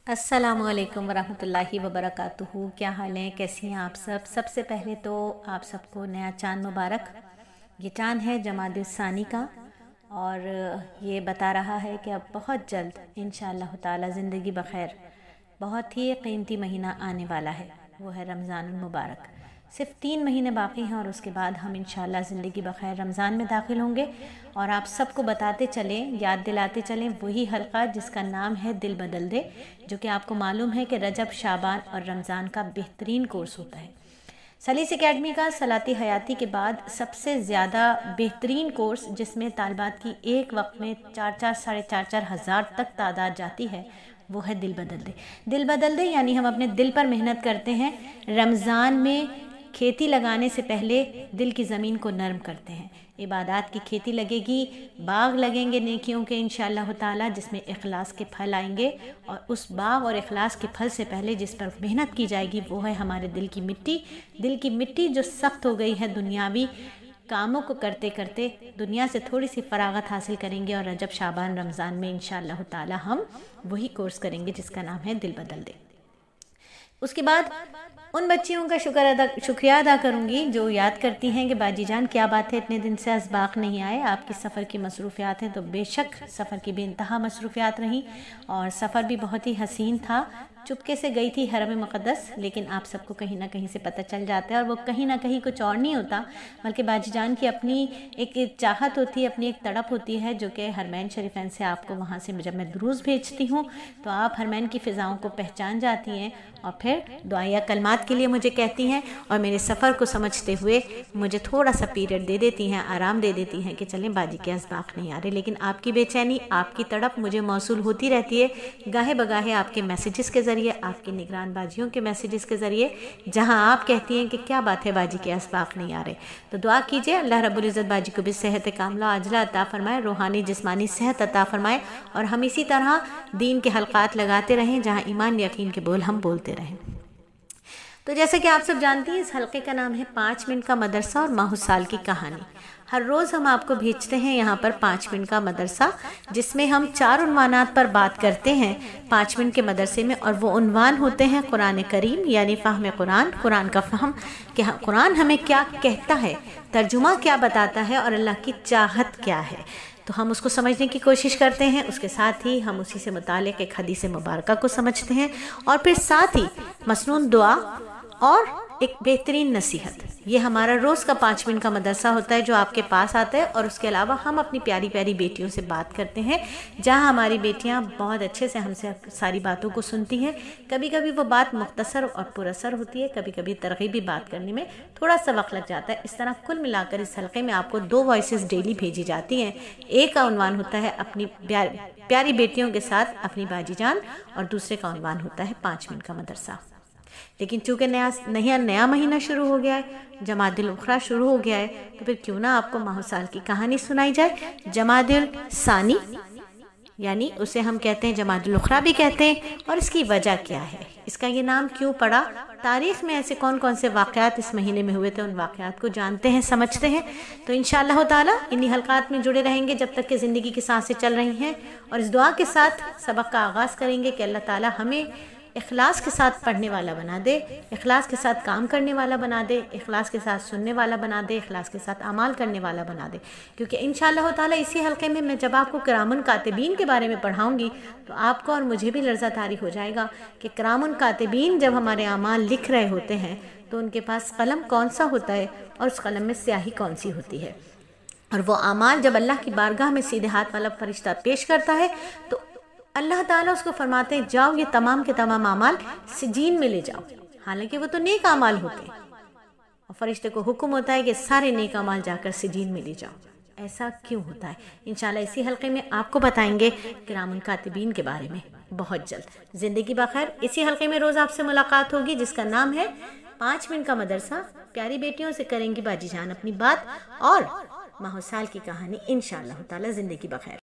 अस्सलामु अलैकुम वरहमतुल्लाहि वबरकातुहू। क्या हाल है, कैसी हैं आप सब। सबसे पहले तो आप सबको नया चाँद मुबारक। ये चाँद है जमादुल सानी का और ये बता रहा है कि अब बहुत जल्द इंशाअल्लाह ताला ज़िंदगी बखैर बहुत ही कीमती महीना आने वाला है, वो है रमज़ानुल मुबारक। सिर्फ 3 महीने बाकी हैं और उसके बाद हम इंशाअल्लाह ज़िंदगी बखैर रमज़ान में दाखिल होंगे। और आप सबको बताते चलें, याद दिलाते चलें वही हल्का जिसका नाम है दिल बदल दे, जो कि आपको मालूम है कि रजब, शाबान और रमज़ान का बेहतरीन कोर्स होता है। सलीस एकेडमी का सलाती हयाती के बाद सबसे ज़्यादा बेहतरीन कोर्स, जिसमें तालिबात की एक वक्त में 4-4 साढ़े 4-4 हज़ार तक तादाद जाती है, वो है दिल बदल दे। दिल बदल दे यानी हम अपने दिल पर मेहनत करते हैं। रमज़ान में खेती लगाने से पहले दिल की ज़मीन को नरम करते हैं। इबादत की खेती लगेगी, बाग लगेंगे नेकियों के इंशाअल्लाह ताला, जिसमें इखलास के फल आएंगे। और उस बाग और इखलास के फल से पहले जिस पर मेहनत की जाएगी वो है हमारे दिल की मिट्टी। दिल की मिट्टी जो सख्त हो गई है, दुनियावी कामों को करते करते दुनिया से थोड़ी सी फरागत हासिल करेंगे और रजब, शाबान, रमज़ान में इंशाअल्लाह ताला हम वही कोर्स करेंगे जिसका नाम है दिल बदल दे। उसके बाद उन बच्चियों का शुक्रिया अदा करूंगी जो याद करती हैं कि बाजी जान क्या बात है, इतने दिन से असबाक नहीं आए, आपकी सफ़र की मसरूफ़ियात हैं। तो बेशक सफ़र की बेइंतहा मसरूफ़ियात रहीं और सफ़र भी बहुत ही हसीन था। चुपके से गई थी हरम मुक़द्दस, लेकिन आप सबको कहीं ना कहीं से पता चल जाता है और वो कहीं ना कहीं कुछ और नहीं होता, बल्कि बाजी जान की अपनी एक चाहत होती है, अपनी एक तड़प होती है, जो कि हरमैन शरीफैन से आपको वहाँ से जब मैं दुरूज़ भेजती हूँ तो आप हरमैन की फ़िज़ाओं को पहचान जाती हैं और फिर दुआया कलमात के लिए मुझे कहती हैं और मेरे सफ़र को समझते हुए मुझे थोड़ा सा पीरियड दे देती हैं, आराम दे देती हैं कि चलें बाजी के असबाक नहीं आ रहे। लेकिन आपकी बेचैनी, आपकी तड़प मुझे मौसूल होती रहती है, गाहे बगाहे आपके मैसेजेस के ज़रिए, आपकी निगरान बाजियों के मैसेजेस के ज़रिए, जहां आप कहती हैं कि क्या बात है बाजी के असबाक नहीं आ रहे। तो दुआ कीजिए अल्लाह रब्बुल इज़्ज़त बाजी को भी सेहत कामला आजला अता फरमाए, रूहानी जिस्मानी सेहत अता फरमाए और हम इसी तरह दीन के हलकात लगाते रहें जहाँ ईमान यकीन के बोल हम बोलते रहें। तो जैसा कि आप सब जानती हैं, इस हल्के का नाम है 5 मिनट का मदरसा और माहुसाल की कहानी। हर रोज़ हम आपको भेजते हैं यहाँ पर 5 मिनट का मदरसा, जिसमें हम 4 उन्वानात पर बात करते हैं 5 मिनट के मदरसे में। और वो उन्वान होते हैं कुरान करीम यानी फ़हम कुरान, कुरान का फ़हम कि कुरान हमें क्या कहता है, तर्जुमा क्या बताता है और अल्लाह की चाहत क्या है, तो हम उसको समझने की कोशिश करते हैं। उसके साथ ही हम उसी से मुतालिक एक हदीस मुबारका को समझते हैं और फिर साथ ही मसनून दुआ और एक बेहतरीन नसीहत। ये हमारा रोज़ का 5 मिनट का मदरसा होता है जो आपके पास आता है। और उसके अलावा हम अपनी प्यारी प्यारी बेटियों से बात करते हैं, जहां हमारी बेटियां बहुत अच्छे से हमसे सारी बातों को सुनती हैं। कभी कभी वो बात मुख्तसर और पुरअसर होती है, कभी कभी तरगीबी बात करने में थोड़ा सा वक्त लग जाता है। इस तरह कुल मिलाकर इस हल्के में आपको 2 वॉइसेस डेली भेजी जाती हैं। एक का उन्वान होता है अपनी प्यारी बेटियों के साथ अपनी बाजी जान और दूसरे का उन्वान होता है 5 मिनट का मदरसा। लेकिन चूँकि नया महीना शुरू हो गया है, जमादुल उखरा शुरू हो गया है, तो फिर क्यों ना आपको माहुसाल की कहानी सुनाई जाए। जमादुल सानी यानी उसे हम कहते हैं जमादुल उखरा भी कहते हैं। और इसकी वजह क्या है, इसका ये नाम क्यों पड़ा, तारीख़ में ऐसे कौन कौन से वाक़यात इस महीने में हुए थे, उन वाक़यात को जानते हैं, समझते हैं। तो इंशाअल्लाह ताला इन्हीं हलकात में जुड़े रहेंगे जब तक कि ज़िंदगी की सांसें चल रही हैं। और इस दुआ के साथ सबक का आगाज़ करेंगे कि अल्लाह ताला हमें इखलास के साथ पढ़ने वाला बना दे, इखलास के साथ काम करने वाला बना दे, इखलास के साथ सुनने वाला बना दे, इखलास के साथ अमाल करने वाला बना दे। क्योंकि इंशाअल्लाह ताला इसी हल्के में मैं जब आपको किरामुन कातिबीन के बारे में पढ़ाऊंगी तो आपको और मुझे भी लर्ज़ा तारी हो जाएगा कि किरामुन कातिबीन जब हमारे अमाल लिख रहे होते हैं तो उनके पास कलम कौन सा होता है और उस कलम में स्याही कौन सी होती है। और वो अमाल जब अल्लाह की बारगाह में सीधे हाथ वाला फरिश्ता पेश करता है तो अल्लाह ताला उसको फरमाते हैं जाओ ये तमाम के तमाम अमाल सिजीन में ले जाओ। हालांकि वो तो नेक अमाल होते हैं और फरिश्ते को हुक्म होता है कि सारे नेक अमाल जाकर सिजीन में ले जाओ। ऐसा क्यों होता है, इंशाल्लाह इसी हल्के में आपको बताएंगे किरामुन कातिबीन के बारे में बहुत जल्द। ज़िंदगी बखैर इसी हल्के में रोज़ आपसे मुलाकात होगी जिसका नाम है 5 मिनट का मदरसा। प्यारी बेटियों से करेंगी बाजी जान अपनी बात और माहुसाल की कहानी इंशाअल्लाह ताला। ज़िंदगी बखैर।